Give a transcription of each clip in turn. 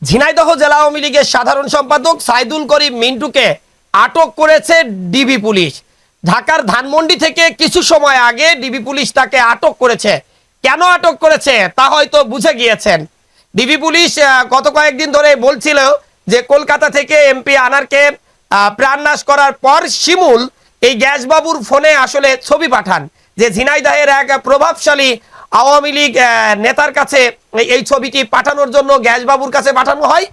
ঝিনাইদহ জেলা আওয়ামী লীগের সাধারণ সম্পাদক সাইদুল করিম মিন্টুকে আটক করেছে ডিবি পুলিশ। ঢাকার ধানমন্ডি থেকে কিছু সময় আগে ডিবি পুলিশ তাকে আটক করেছে। কেন আটক করেছে তা হয়তো বুঝে গিয়েছেন। ডিবি পুলিশ গত কয়েকদিন ধরে বলছিল যে কলকাতা থেকে এমপি আনারকে প্রাণনাশ করার পর শিমুল এই গ্যাসবাবুর ফোনে আসলে ছবি পাঠান যে ঝিনাইদহের এক প্রভাবশালী আওয়ামী লীগ নেতার কাছে এই ছবিটি পাঠানোর জন্য গ্যাসবাবুর কাছে পাঠানো হয়,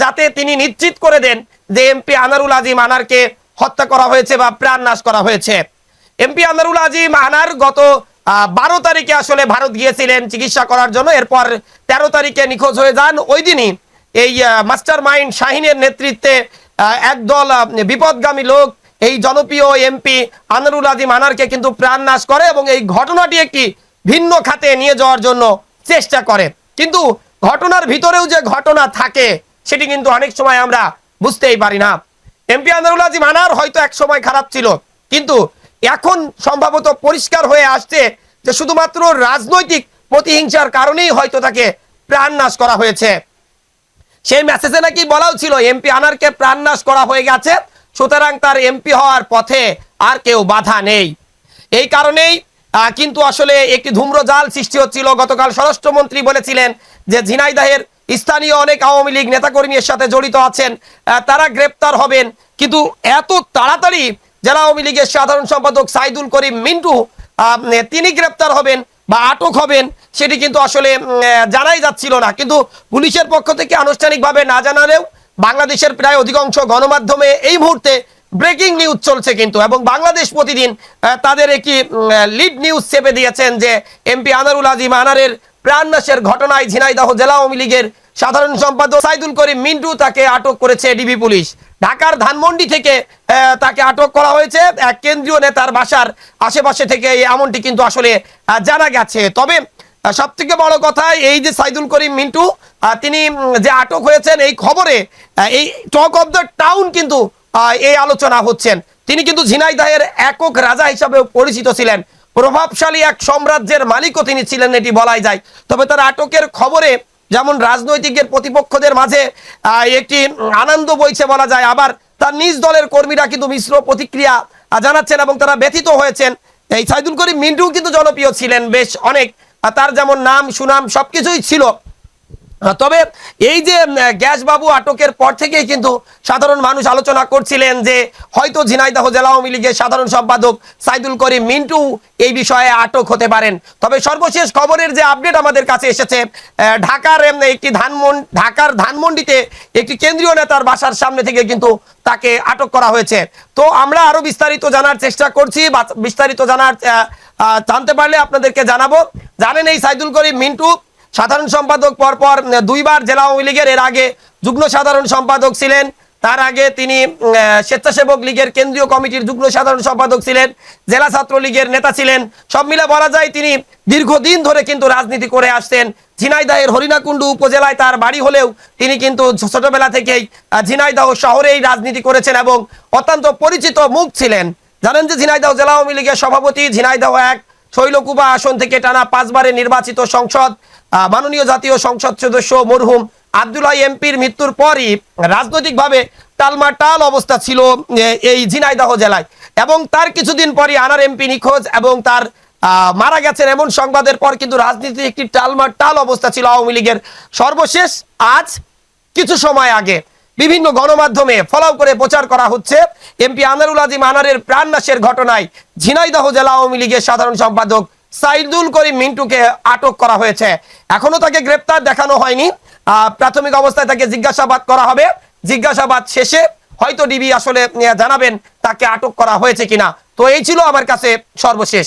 যাতে তিনি নিশ্চিত করে দেন যে এমপি আনারুল আজিম আনারকে হত্যা করা হয়েছে বা প্রাণনাশ করা হয়েছে। এমপি আনারুল আজিম আনার গত 12 তারিখে আসলে ভারত গিয়েছিলেন চিকিৎসা করার জন্য। এরপর 13 তারিখে নিখোঁজ হয়ে যান। ওই দিনই এই মাস্টার মাইন্ড শাহিনের নেতৃত্বে একদল বিপদগামী লোক এই জনপ্রিয় এমপি আনারুল আজিম আনারকে কিন্তু প্রাণনাশ করে এবং এই ঘটনাটি একটি ভিন্ন খাতে নিয়ে যাওয়ার জন্য চেষ্টা করে। কিন্তু ঘটনার ভিতরেও যে ঘটনা থাকে সেটি কিন্তু অনেক সময় আমরা বুঝতেই পারি না। এমপি আনারুল আজিম আনার হয়তো এক সময় খারাপ ছিল, কিন্তু এখন সম্ভবত পরিষ্কার হয়ে আসছে যে শুধুমাত্র রাজনৈতিক প্রতিহিংসার কারণেই হয়তো তাকে প্রাণনাশ করা হয়েছে। সেই মেসেজে নাকি বলাও ছিল এমপি আনারকে প্রাণনাশ করা হয়ে গেছে, সুতরাং তার এমপি হওয়ার পথে আর কেউ বাধা নেই। এই কারণেই কিন্তু আসলে একটি ধূম্রজাল সৃষ্টি হচ্ছিল। গতকাল স্বরাষ্ট্রমন্ত্রী বলেছিলেন যে ঝিনাইদহের স্থানীয় অনেক আওয়ামী লীগ নেতাকর্মীর সাথে জড়িত আছেন, তারা গ্রেপ্তার হবেন। কিন্তু এত তাড়াতাড়ি জেলা আওয়ামী লীগের সাধারণ সম্পাদক সাইদুল করিম মিন্টু তিনি গ্রেপ্তার হবেন বা আটক হবেন সেটি কিন্তু আসলে জানাই যাচ্ছিল না। কিন্তু পুলিশের পক্ষ থেকে আনুষ্ঠানিকভাবে না জানালেও বাংলাদেশের প্রায় অধিকাংশ গণমাধ্যমে এই মুহূর্তে ব্রেকিং নিউজ চলছে কিন্তু, এবং বাংলাদেশ প্রতিদিন তাদের একটি লিড নিউজ চেপে দিয়েছেন যে এমপি আনারুল আজিম আনারের প্রাণনাশের ঘটনায় ঝিনাইদহ জেলা আওয়ামী লীগের সাধারণ সম্পাদক সাইদুল করিম মিন্টু তাকে আটক করেছে ডিবি পুলিশ। ঢাকার ধানমন্ডি থেকে তাকে আটক করা হয়েছে, এক কেন্দ্রীয় নেতার বাসার আশেপাশে থেকে এমনটি কিন্তু আসলে জানা গেছে। তবে সবথেকে বড় কথা এই যে সাইদুল করিম মিন্টু তিনি যে আটক হয়েছেন এই খবরে এই টক অফ দ্য টাউন কিন্তু এই আলোচনা হচ্ছেন। তিনি কিন্তু ঝিনাইদহের একক রাজা হিসাবে পরিচিত ছিলেন, প্রভাবশালী এক সাম্রাজ্যের মালিকও তিনি ছিলেন এটি বলাই যায়। তবে তার আটকের খবরে যেমন রাজনৈতিকের প্রতিপক্ষদের মাঝে একটি আনন্দ বইছে বলা যায়, আবার তার নিজ দলের কর্মীরা কিন্তু মিশ্র প্রতিক্রিয়া জানাচ্ছেন এবং তারা ব্যথিত হয়েছেন। এই সাইদুল করিম মিন্টু কিন্তু জনপ্রিয় ছিলেন বেশ অনেক, তার যেমন নাম সুনাম সবকিছুই ছিল। তবে এই যে গ্যাসবাবু আটকের পর থেকেই কিন্তু সাধারণ মানুষ আলোচনা করছিলেন যে হয়তো ঝিনাইদহ জেলা আওয়ামী লীগের সাধারণ সম্পাদক সাইদুল করিম মিন্টু এই বিষয়ে আটক হতে পারেন। তবে সর্বশেষ খবরের যে আপডেট আমাদের কাছে এসেছে, ঢাকার ধানমন্ডিতে একটি কেন্দ্রীয় নেতার বাসার সামনে থেকে কিন্তু তাকে আটক করা হয়েছে। তো আমরা আরো বিস্তারিত জানার চেষ্টা করছি, বিস্তারিত জানতে পারলে আপনাদেরকে জানাবো। জানেন এই সাইদুল করিম মিন্টু সাধারণ সম্পাদক পরপর 2 বার জেলা আওয়ামী লীগের, এর আগে যুগ্ম সাধারণ সম্পাদক ছিলেন, তার আগে তিনি স্বেচ্ছাসেবক লীগের কেন্দ্রীয় কমিটির যুগ্ম সাধারণ সম্পাদক ছিলেন, জেলা ছাত্রলীগের নেতা ছিলেন। সব মিলে বলা যায় তিনি দীর্ঘদিন ধরে কিন্তু রাজনীতি করে আসছেন। ঝিনাইদহের হরিণাকুণ্ডু উপজেলায় তার বাড়ি হলেও তিনি কিন্তু ছোটবেলা থেকেই ঝিনাইদহ শহরেই রাজনীতি করেছেন এবং অত্যন্ত পরিচিত মুখ ছিলেন। জানেন যে ঝিনাইদহ জেলা আওয়ামী লীগের সভাপতি, ঝিনাইদহ 1 শৈলকুপা আসন থেকে টানা 5 বারের নির্বাচিত সংসদ মাননীয় জাতীয় সংসদ সদস্য মরহুম আব্দুল্লাহ এমপির মৃত্যুর পরই রাজনৈতিকভাবে টালমাটাল অবস্থা ছিল এই ঝিনাইদহ জেলায়, এবং তার কিছুদিন পরই আনার এমপি নিখোঁজ এবং তার মারা গেছেন এমন সংবাদের পর কিন্তু রাজনীতির একটি টালমাটাল অবস্থা ছিল আওয়ামী লীগের। সর্বশেষ আজ কিছু সময় আগে বিভিন্ন গণমাধ্যমে ফলাও করে প্রচার করা হচ্ছে এমপি আনারুল আজিম আনারের প্রাণনাশের ঘটনায় ঝিনাইদহ জেলা আওয়ামী লীগের সাধারণ সম্পাদক সাইদুল করিম মিন্টুকে আটক করা হয়েছে। এখনো তাকে গ্রেপ্তার দেখানো হয়নি, প্রাথমিক অবস্থায় তাকে জিজ্ঞাসাবাদ করা হবে। জিজ্ঞাসাবাদ শেষে হয়তো ডিবি আসলে জানাবেন তাকে আটক করা হয়েছে কিনা। তো এই ছিল আমার কাছে সর্বশেষ।